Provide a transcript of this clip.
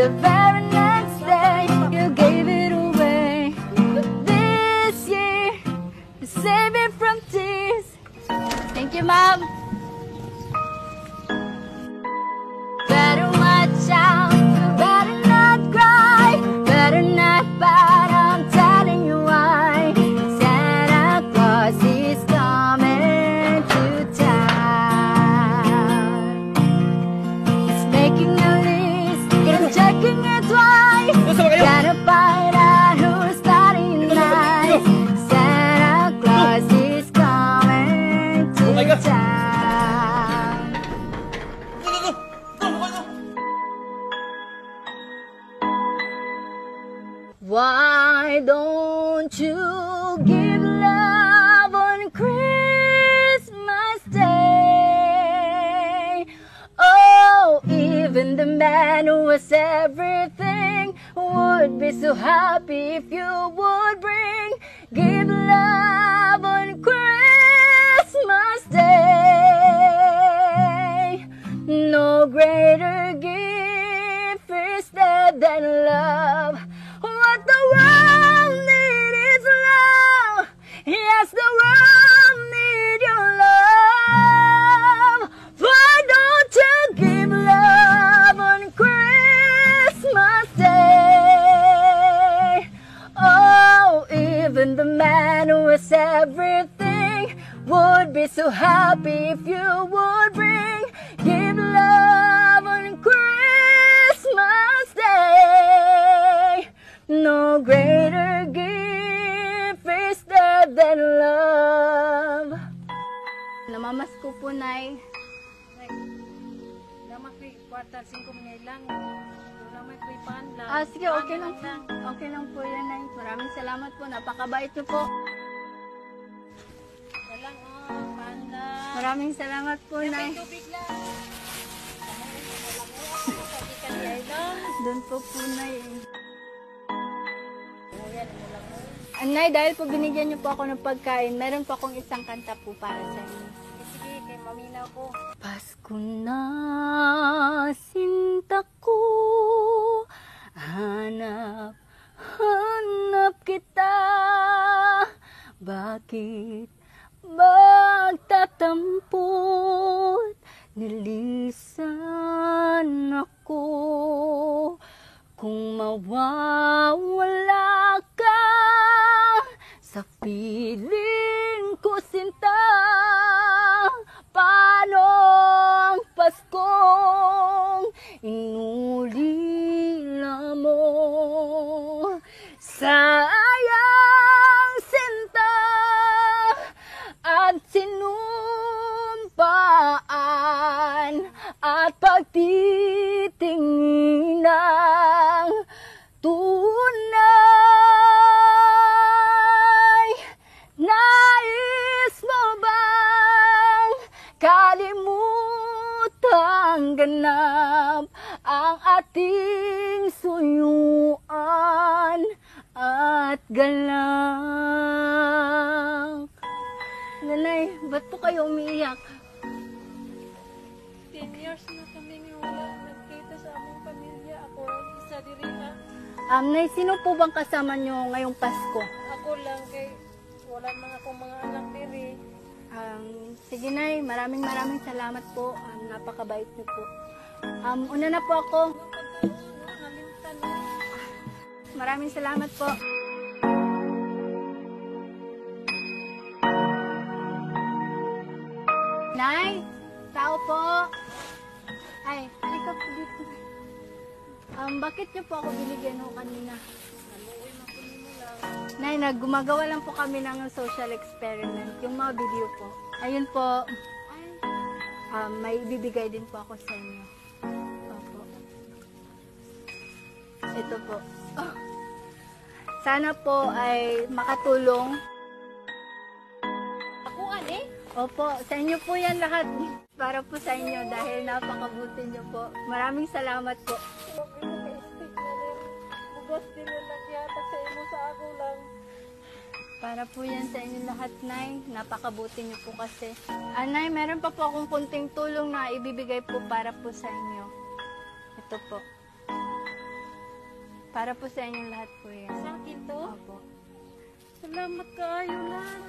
the very next day, you gave it away. This year, you saved me from tears. Thank you, Mom. Better watch out, you better not cry, better not fight, I'm telling you why. Santa Claus is coming to town. He's making a list, he's checking it twice. Gotta find out who's starting nice. Santa Claus is coming to town. Why don't you give love on Christmas Day? Oh, even the man who was everything would be so happy if you would bring. Give love on Christmas Day. No greater gift is there than love. What the world needs is love. Yes, the world needs your love. Why don't you give love on Christmas Day? Oh, even the man who is everything would be so happy if you would bring. Give love on Christmas Day. No greater gift is there than love. Namamas ko po, Nay. Damat ko'y kwartal 5 minay lang. Damat ko'y paan lang. Sige, okay lang. Okay lang po yan, Nay. Maraming salamat po. Napakabait niyo po. Walang, paan lang. Maraming salamat po, Nay. Tubig lang. Sabi ka niya lang. Doon po po, Nay. Nay, dahil po binigyan niyo po ako ng pagkain, meron po akong isang kanta po para sa inyo. Sige, kay maminaw ko. Pasko na, sinta ko, hanap, hanap kita. Bakit magtatampot, nilisan ako? Kung mawawala ka sa piling ko, sinta, paano ang Paskong inulila mo? Sayang, sinta, at sinumpaan at pagtitingin ng tunay. Nais mo bang kalimutang ganap ang ating suyuan at galak? Nanay, ba't po kayo umiiyak? 10 years na kami wala nagkita sa aming pamilya. Ako ang isa diri na. Nay, sino po bang kasama nyo ngayong Pasko? Ako lang kay wala mga akong mga anak diri. Sige, Nay, maraming salamat po. Napakabait niyo po. Una na po ako. Nalimtan na. Maraming salamat po. Nay, tao po. Ay, halika po dito. Bakit niyo po ako binigyan ho kanina? Naluoy na kunin mo lang. Nay, gumagawa lang po kami ng social experiment. Yung mga video po. Ayun po. May ibibigay din po ako sa inyo. Opo. Ito po. Oh. Sana po ay makatulong. Ako eh? Opo, sa inyo po yan lahat. Para po sa inyo dahil napakabuti niyo po. Maraming salamat po. Huwag mo ka-stick na rin. Bugas din na lang yata sa imo sa ako lang. Para po yan sa inyo lahat, Nay. Napakabuti niyo po kasi. Nay, meron pa po akong kunting tulong na ibibigay po para po sa inyo. Ito po. Para po sa inyong lahat po yan. Sa akin to? Opo. Salamat kaayo lang.